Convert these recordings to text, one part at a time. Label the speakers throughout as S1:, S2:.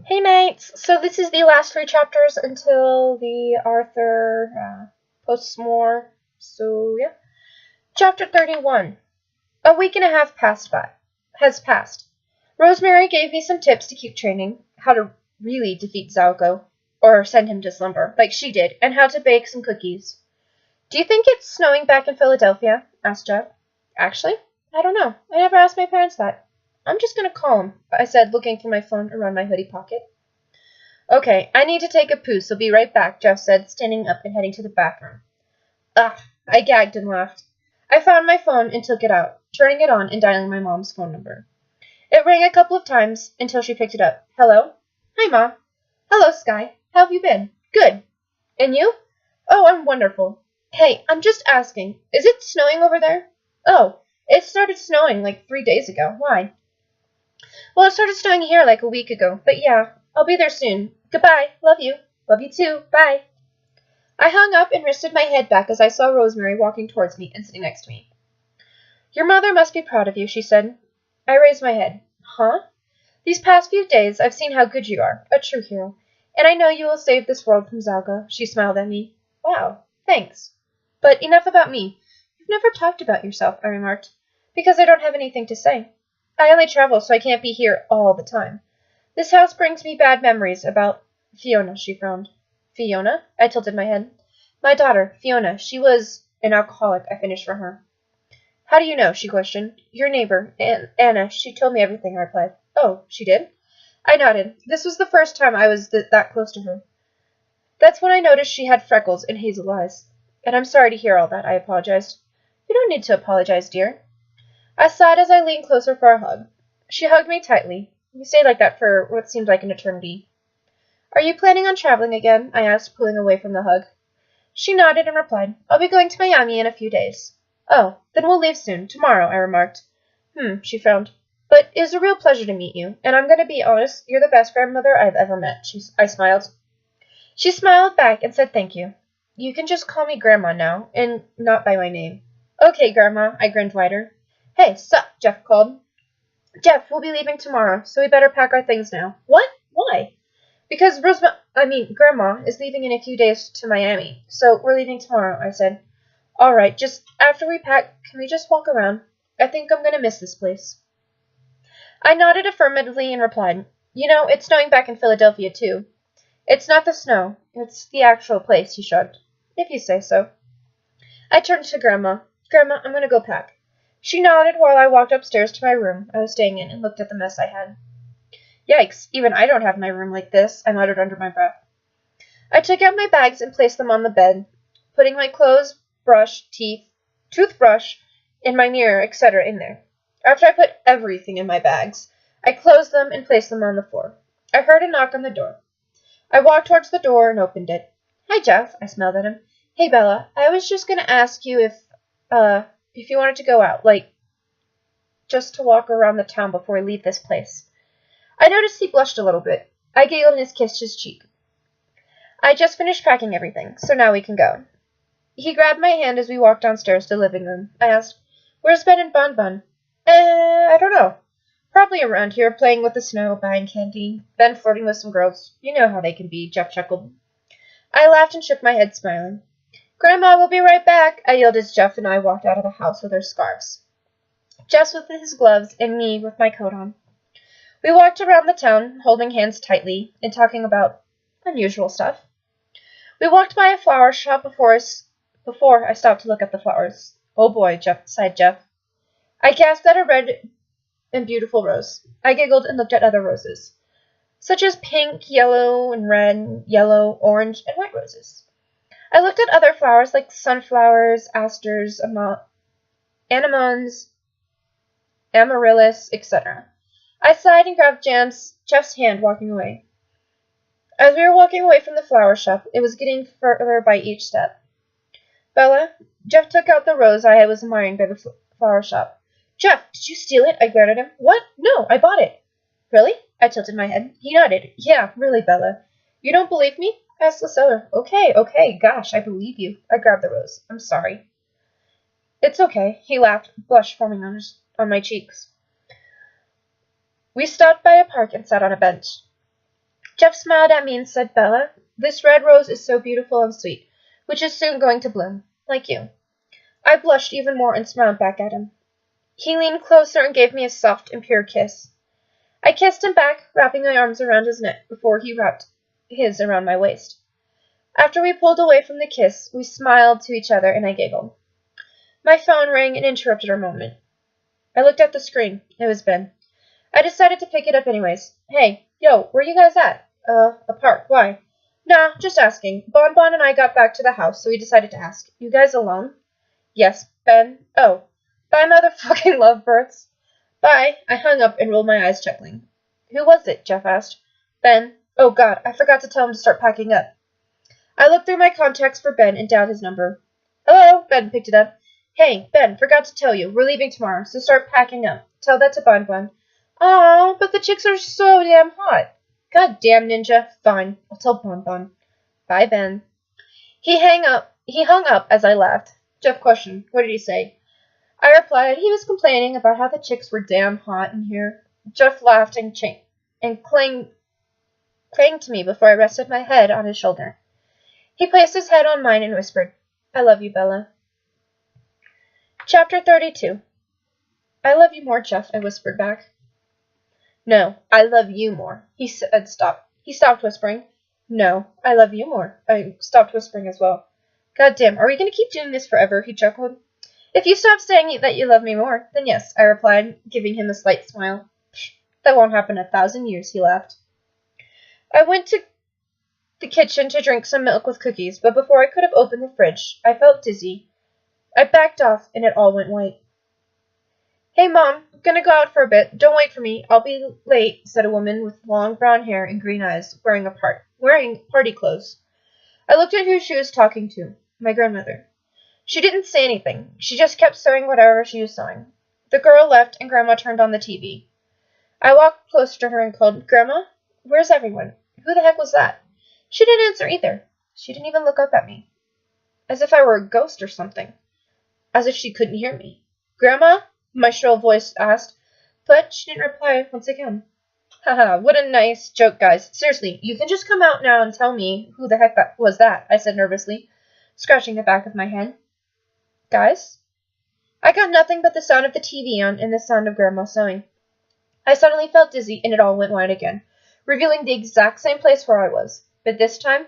S1: Hey mates! So this is the last three chapters until the Arthur posts more. So yeah. Chapter 31. A week and a half has passed. Rosemary gave me some tips to keep training, how to really defeat Zalgo, or send him to slumber, like she did, and how to bake some cookies. Do you think it's snowing back in Philadelphia? Asked Jeff. Actually, I don't know. I never asked my parents that. I'm just gonna call him, I said, looking for my phone around my hoodie pocket. Okay, I need to take a poo, so be right back, Jeff said, standing up and heading to the bathroom. Ugh, I gagged and laughed. I found my phone and took it out, turning it on and dialing my mom's phone number. It rang a couple of times until she picked it up. Hello? Hi, Ma. Hello, Sky. How have you been? Good. And you? Oh, I'm wonderful. Hey, I'm just asking, is it snowing over there? Oh, it started snowing like 3 days ago. Why? Well, it started snowing here like a week ago, but yeah, I'll be there soon. Goodbye. Love you. Love you too. Bye. I hung up and rested my head back as I saw Rosemary walking towards me and sitting next to me. Your mother must be proud of you, she said. I raised my head. Huh? These past few days I've seen how good you are, a true hero, and I know you will save this world from Zalga. She smiled at me. Wow, thanks. But enough about me. You've never talked about yourself, I remarked, because I don't have anything to say. I only travel, so I can't be here all the time. This house brings me bad memories about Fiona, she frowned. Fiona? I tilted my head. My daughter, Fiona. She was an alcoholic, I finished for her. How do you know? She questioned. Your neighbor, Anna. She told me everything, I replied. Oh, she did? I nodded. This was the first time I was that close to her. That's when I noticed she had freckles and hazel eyes. And I'm sorry to hear all that, I apologized. You don't need to apologize, dear. I sighed as I leaned closer for a hug. She hugged me tightly. We stayed like that for what seemed like an eternity. Are you planning on traveling again? I asked, pulling away from the hug. She nodded and replied, I'll be going to Miami in a few days. Oh, then we'll leave soon. Tomorrow, I remarked. She frowned. But it is a real pleasure to meet you, and I'm going to be honest, you're the best grandmother I've ever met. I smiled. She smiled back and said thank you. You can just call me Grandma now, and not by my name. Okay, Grandma, I grinned wider. Hey, sup, Jeff called. Jeff, we'll be leaving tomorrow, so we better pack our things now. What? Why? Because Grandma is leaving in a few days to Miami, so we're leaving tomorrow, I said. All right, just after we pack, can we just walk around? I think I'm going to miss this place. I nodded affirmatively and replied, You know, it's snowing back in Philadelphia, too. It's not the snow, it's the actual place, he shrugged. If you say so. I turned to Grandma. Grandma, I'm going to go pack. She nodded while I walked upstairs to my room I was staying in and looked at the mess I had. Yikes, even I don't have my room like this, I muttered under my breath. I took out my bags and placed them on the bed, putting my clothes, brush, toothbrush, and my mirror, etc. in there. After I put everything in my bags, I closed them and placed them on the floor. I heard a knock on the door. I walked towards the door and opened it. Hi, Jeff, I smiled at him. Hey, Bella, I was just going to ask you if you wanted to go out, like, just to walk around the town before we leave this place. I noticed he blushed a little bit. I giggled and kissed his cheek. I just finished packing everything, so now we can go. He grabbed my hand as we walked downstairs to the living room. I asked, Where's Ben and Bon Bon? I don't know. Probably around here, playing with the snow, buying candy, Ben flirting with some girls. You know how they can be, Jeff chuckled. I laughed and shook my head, smiling. Grandma, we'll be right back, I yelled as Jeff and I walked out of the house with our scarves. Jeff with his gloves and me with my coat on. We walked around the town, holding hands tightly and talking about unusual stuff. We walked by a flower shop before I stopped to look at the flowers. Oh boy, sighed Jeff. I gasped at a red and beautiful rose. I giggled and looked at other roses, such as pink, yellow, and red, yellow, orange, and white roses. I looked at other flowers like sunflowers, asters, anemones, amaryllis, etc. I sighed and grabbed Jeff's hand, walking away. As we were walking away from the flower shop, it was getting further by each step. Bella, Jeff took out the rose I was admiring by the flower shop. Jeff, did you steal it? I glared at him. What? No, I bought it. Really? I tilted my head. He nodded. Yeah, really, Bella. You don't believe me? Asked the seller. Okay, gosh, I believe you. I grabbed the rose. I'm sorry. It's okay. He laughed, blush forming on my cheeks. We stopped by a park and sat on a bench. Jeff smiled at me and said, Bella, this red rose is so beautiful and sweet, which is soon going to bloom, like you. I blushed even more and smiled back at him. He leaned closer and gave me a soft and pure kiss. I kissed him back, wrapping my arms around his neck before he wrapped his around my waist. After we pulled away from the kiss, we smiled to each other and I giggled. My phone rang and interrupted our moment. I looked at the screen. It was Ben. I decided to pick it up anyways. Hey, yo, where you guys at? A park. Why? Nah, just asking. Bon and I got back to the house, so we decided to ask. You guys alone? Yes, Ben. Oh. Bye, motherfucking lovebirds. Bye. I hung up and rolled my eyes, chuckling. Who was it? Jeff asked. Ben. Oh, God, I forgot to tell him to start packing up. I looked through my contacts for Ben and dialed his number. Hello, Ben picked it up. Hey, Ben, forgot to tell you. We're leaving tomorrow, so start packing up. Tell that to Bon. Aw, but the chicks are so damn hot. God damn, Ninja. Fine, I'll tell Bon. Bye, Ben. He hung up as I left. Jeff questioned, what did he say? I replied, he was complaining about how the chicks were damn hot in here. Jeff laughed and clung to me before I rested my head on his shoulder. He placed his head on mine and whispered, I love you, Bella. Chapter 32. I love you more, Jeff, I whispered back. No, I love you more. He stopped whispering. No, I love you more. I stopped whispering as well. God damn, are we going to keep doing this forever? He chuckled. If you stop saying that you love me more, then yes, I replied, giving him a slight smile. That won't happen 1,000 years, he laughed. I went to the kitchen to drink some milk with cookies, but before I could have opened the fridge, I felt dizzy. I backed off, and it all went white. Hey, Mom, I'm gonna go out for a bit. Don't wait for me. I'll be late, said a woman with long brown hair and green eyes, wearing party clothes. I looked at who she was talking to, my grandmother. She didn't say anything. She just kept sewing whatever she was sewing. The girl left, and Grandma turned on the TV. I walked closer to her and called, Grandma, where's everyone? Who the heck was that? She didn't answer either. She didn't even look up at me. As if I were a ghost or something. As if she couldn't hear me. Grandma? My shrill voice asked, but she didn't reply once again. Haha, what a nice joke, guys. Seriously, you can just come out now and tell me who the heck that was, I said nervously, scratching the back of my head. Guys? I got nothing but the sound of the TV on and the sound of Grandma sewing. I suddenly felt dizzy and it all went white again, revealing the exact same place where I was. But this time,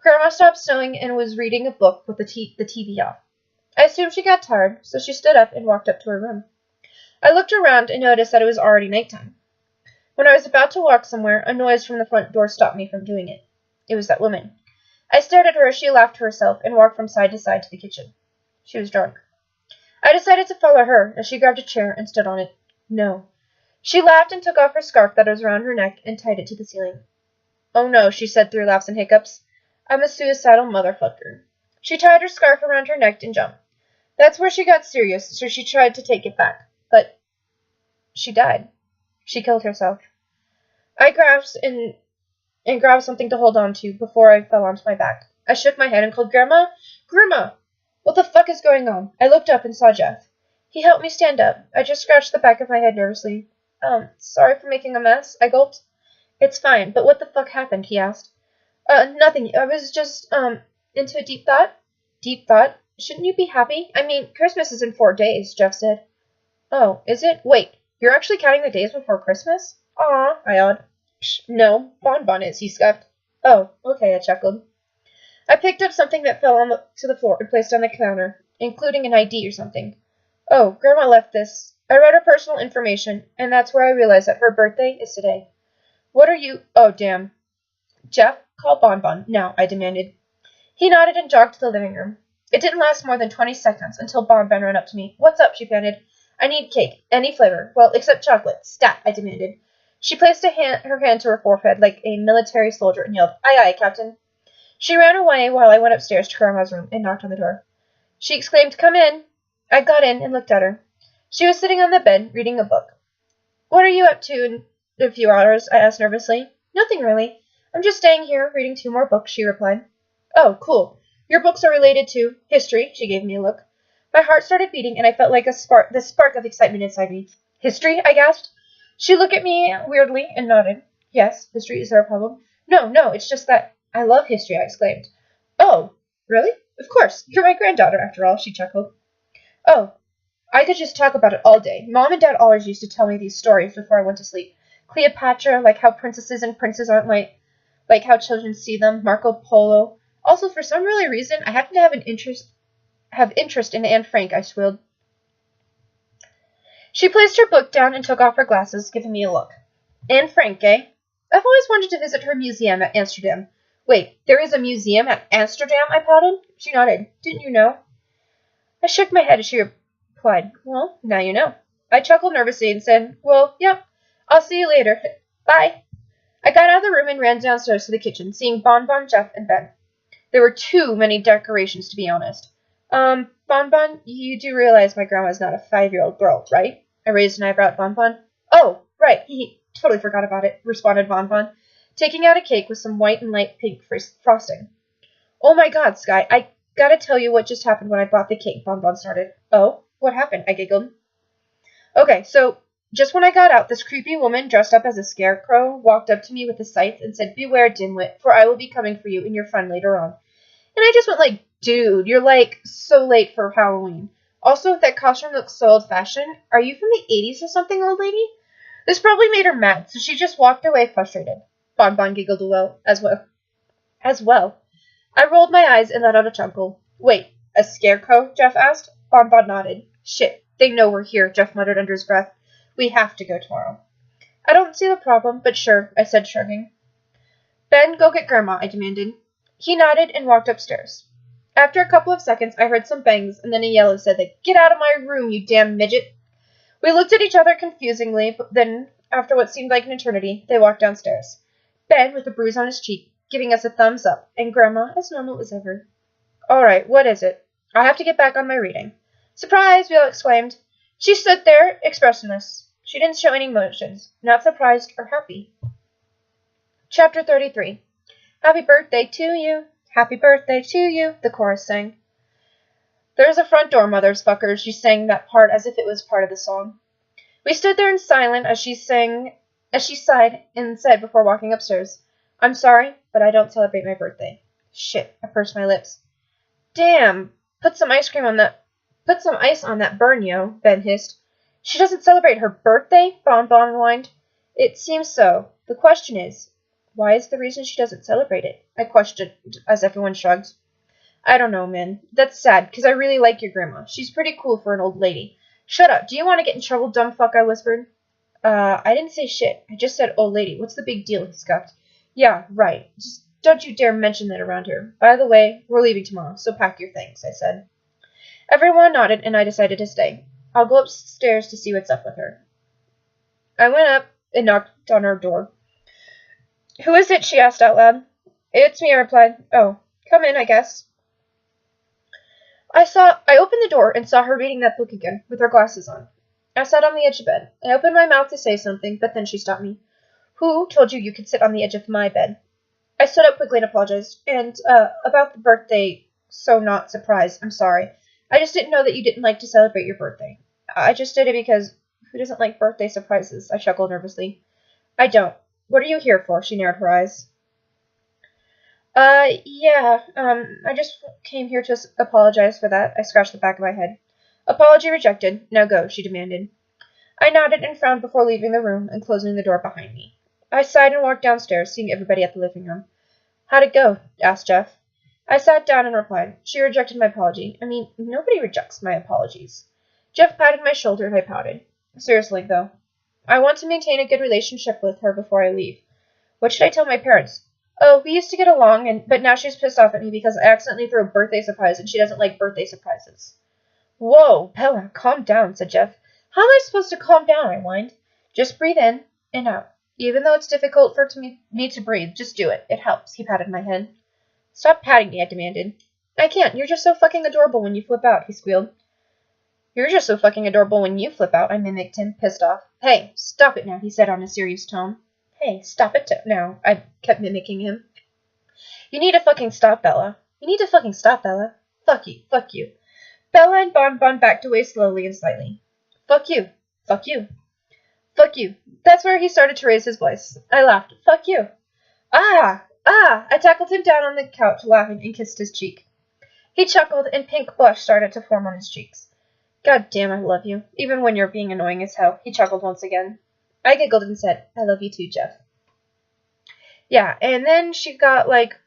S1: Grandma stopped sewing and was reading a book with the TV off. I assumed she got tired, so she stood up and walked up to her room. I looked around and noticed that it was already nighttime. When I was about to walk somewhere, a noise from the front door stopped me from doing it. It was that woman. I stared at her as she laughed to herself and walked from side to side to the kitchen. She was drunk. I decided to follow her as she grabbed a chair and stood on it. No. She laughed and took off her scarf that was around her neck and tied it to the ceiling. Oh no, she said through laughs and hiccups. I'm a suicidal motherfucker. She tied her scarf around her neck and jumped. That's where she got serious, so she tried to take it back. But she died. She killed herself. I grasped and grabbed something to hold on to before I fell onto my back. I shook my head and called, Grandma? Grandma! What the fuck is going on? I looked up and saw Jeff. He helped me stand up. I just scratched the back of my head nervously. Sorry for making a mess, I gulped. It's fine, but what the fuck happened? He asked. Nothing. I was just, into a deep thought. Deep thought? Shouldn't you be happy? I mean, Christmas is in 4 days, Jeff said. Oh, is it? Wait, you're actually counting the days before Christmas? Aw, I yawed. No, Bon is, he scuffed. Oh, okay, I chuckled. I picked up something that fell to the floor and placed it on the counter, including an ID or something. Oh, Grandma left this. I read her personal information, and that's where I realized that her birthday is today. What are you? Oh, damn. Jeff, call Bon now, I demanded. He nodded and jogged to the living room. It didn't last more than 20 seconds until Bon ran up to me. What's up? She panted. I need cake. Any flavor. Well, except chocolate. Stat, I demanded. She placed her hand to her forehead like a military soldier and yelled, Aye, aye, Captain. She ran away while I went upstairs to Grandma's room and knocked on the door. She exclaimed, Come in. I got in and looked at her. She was sitting on the bed, reading a book. What are you up to in a few hours? I asked nervously. Nothing really. I'm just staying here, reading 2 more books, she replied. Oh, cool. Your books are related to history, she gave me a look. My heart started beating, and I felt like the spark of excitement inside me. History? I gasped. She looked at me weirdly and nodded. Yes, history is our problem. No, it's just that I love history, I exclaimed. Oh, really? Of course. You're my granddaughter, after all, she chuckled. Oh, I could just talk about it all day. Mom and Dad always used to tell me these stories before I went to sleep. Cleopatra, like how princesses and princes aren't like how children see them. Marco Polo. Also, for some really reason, I happen to have interest in Anne Frank, I squealed. She placed her book down and took off her glasses, giving me a look. Anne Frank, eh? I've always wanted to visit her museum at Amsterdam. Wait, there is a museum at Amsterdam? I pouted. She nodded. Didn't you know? I shook my head as she replied, Well, now you know. I chuckled nervously and said, Well, yep. I'll see you later. Bye. I got out of the room and ran downstairs to the kitchen, seeing Bon, Jeff, and Ben. There were too many decorations, to be honest. Bon, you do realize my grandma's not a 5-year-old girl, right? I raised an eyebrow at Bon. Oh, right, he totally forgot about it, responded Bon, taking out a cake with some white and light pink frosting. Oh my god, Sky, I gotta tell you what just happened when I bought the cake, Bon started. Oh, what happened? I giggled. Okay, so just when I got out, this creepy woman dressed up as a scarecrow walked up to me with a scythe and said, Beware, dimwit, for I will be coming for you and your friend later on. And I just went like, dude, you're like so late for Halloween. Also, that costume looks so old-fashioned. Are you from the 80s or something, old lady? This probably made her mad, so she just walked away frustrated. Bon giggled as well. I rolled my eyes and let out a chuckle. Wait, a scarecrow? Jeff asked. Bon nodded. Shit, they know we're here, Jeff muttered under his breath. We have to go tomorrow. I don't see the problem, but sure, I said, shrugging. Ben, go get Grandma, I demanded. He nodded and walked upstairs. After a couple of seconds, I heard some bangs and then a yell that said, Get out of my room, you damn midget! We looked at each other confusingly, but then, after what seemed like an eternity, they walked downstairs. Ben, with a bruise on his cheek, giving us a thumbs up, and Grandma as normal as ever. All right, what is it? I have to get back on my reading. Surprise! We all exclaimed. She stood there, expressionless. She didn't show any emotions, not surprised or happy. Chapter 33. Happy birthday to you. Happy birthday to you, the chorus sang. There's a front door, motherfuckers. She sang that part as if it was part of the song. We stood there in silence as she sighed and said before walking upstairs, I'm sorry, but I don't celebrate my birthday. Shit, I pursed my lips. Damn, put some ice on that burn, yo, Ben hissed. She doesn't celebrate her birthday? Bon whined. It seems so. The question is, why is the reason she doesn't celebrate it? I questioned as everyone shrugged. I don't know, man. That's sad, because I really like your grandma. She's pretty cool for an old lady. Shut up. Do you want to get in trouble, dumb fuck? I whispered. I didn't say shit. I just said old lady. What's the big deal? He scoffed. Yeah, right. Just don't you dare mention that around her. By the way, we're leaving tomorrow, so pack your things, I said. Everyone nodded, and I decided to stay. I'll go upstairs to see what's up with her. I went up and knocked on her door. Who is it? She asked out loud. It's me, I replied. Oh, come in, I guess. I opened the door and saw her reading that book again, with her glasses on. I sat on the edge of the bed. I opened my mouth to say something, but then she stopped me. Who told you could sit on the edge of my bed? I stood up quickly and apologized. And, about the birthday, so not surprised. I'm sorry. I just didn't know that you didn't like to celebrate your birthday. I just did it because who doesn't like birthday surprises? I chuckled nervously. I don't. What are you here for? She narrowed her eyes. I just came here to apologize for that. I scratched the back of my head. Apology rejected. Now go, she demanded. I nodded and frowned before leaving the room and closing the door behind me. I sighed and walked downstairs, seeing everybody at the living room. How'd it go? Asked Jeff. I sat down and replied. She rejected my apology. I mean, nobody rejects my apologies. Jeff patted my shoulder and I pouted. Seriously, though. I want to maintain a good relationship with her before I leave. What should I tell my parents? Oh, we used to get along, but now she's pissed off at me because I accidentally threw a birthday surprise and she doesn't like birthday surprises. Whoa, Bella, calm down, said Jeff. How am I supposed to calm down? I whined. Just breathe in and out. Even though it's difficult for me to breathe, just do it. It helps. He patted my head. Stop patting me, I demanded. I can't. You're just so fucking adorable when you flip out, he squealed. You're just so fucking adorable when you flip out, I mimicked him, pissed off. Hey, stop it now, he said on a serious tone. Hey, stop it now, I kept mimicking him. You need to fucking stop, Bella. You need to fucking stop, Bella. Fuck you, fuck you. Bella and Bon backed away slowly and slightly. Fuck you, fuck you. Fuck you. That's where he started to raise his voice. I laughed. Fuck you. Ah! Ah! I tackled him down on the couch, laughing, and kissed his cheek. He chuckled, and pink blush started to form on his cheeks. God damn, I love you, even when you're being annoying as hell. He chuckled once again. I giggled and said, I love you too, Jeff. Yeah, and then she got like,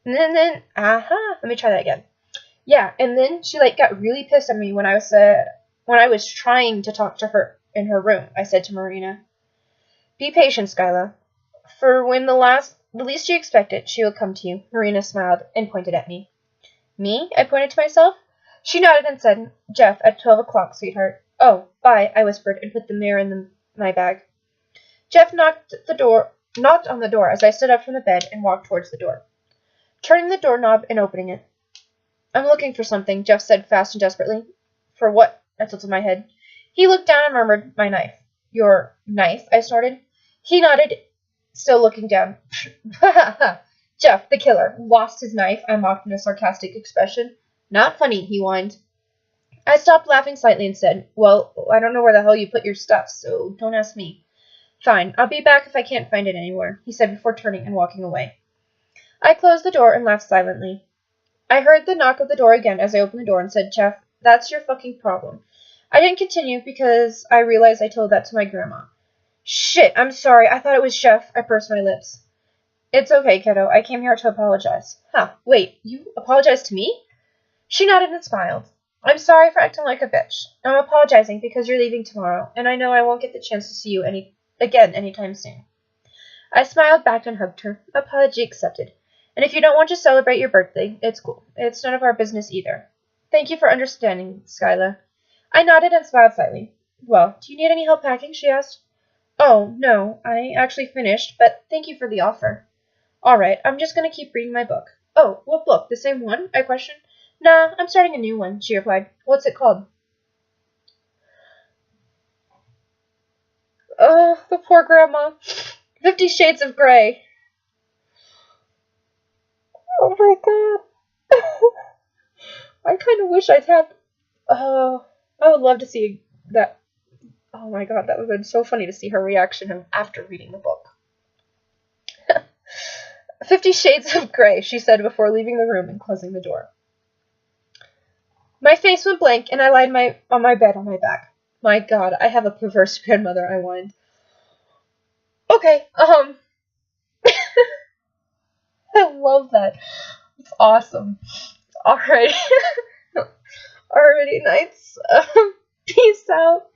S1: let me try that again. Yeah, and then she like got really pissed at me when I was trying to talk to her in her room. I said to Marina, "Be patient, Skyla. For when the least you expect it, she will come to you." Marina smiled and pointed at me. Me? I pointed to myself. She nodded and said, "Jeff, at 12 o'clock, sweetheart." "Oh, bye," I whispered and put the mirror in my bag. Jeff knocked on the door as I stood up from the bed and walked towards the door, turning the doorknob and opening it. "I'm looking for something," Jeff said fast and desperately. "For what?" I tilted my head. He looked down and murmured, "My knife." "Your knife?" I snorted. He nodded, still looking down. "Jeff, the killer, lost his knife," I mocked in a sarcastic expression. "Not funny," he whined. I stopped laughing slightly and said, "Well, I don't know where the hell you put your stuff, so don't ask me." "Fine, I'll be back if I can't find it anywhere," he said before turning and walking away. I closed the door and laughed silently. I heard the knock of the door again as I opened the door and said, "Jeff, that's your fucking problem." I didn't continue because I realized I told that to my grandma. "Shit, I'm sorry. I thought it was Jeff." I pursed my lips. "It's okay, kiddo. I came here to apologize." "Huh, wait, you apologized to me?" She nodded and smiled. "I'm sorry for acting like a bitch. I'm apologizing because you're leaving tomorrow, and I know I won't get the chance to see you again anytime soon." I smiled back and hugged her. Apology accepted. "And if you don't want to celebrate your birthday, it's cool. It's none of our business either." "Thank you for understanding, Skyla." I nodded and smiled slightly. "Well, do you need any help packing?" she asked. "Oh, no, I actually finished, but thank you for the offer." "All right, I'm just going to keep reading my book." "Oh, what book? The same one?" I questioned. "Nah, I'm starting a new one," she replied. "What's it called?" Oh, the poor grandma. 50 Shades of Grey. Oh my god. I kind of wish I'd had. Oh, I would love to see that. Oh my god, that would have been so funny to see her reaction after reading the book. 50 Shades of Grey, she said before leaving the room and closing the door. My face went blank, and I lied on my bed on my back. My god, I have a perverse grandmother, I whined. Okay, I love that. It's awesome. Alright. Alrighty, nights. Peace out.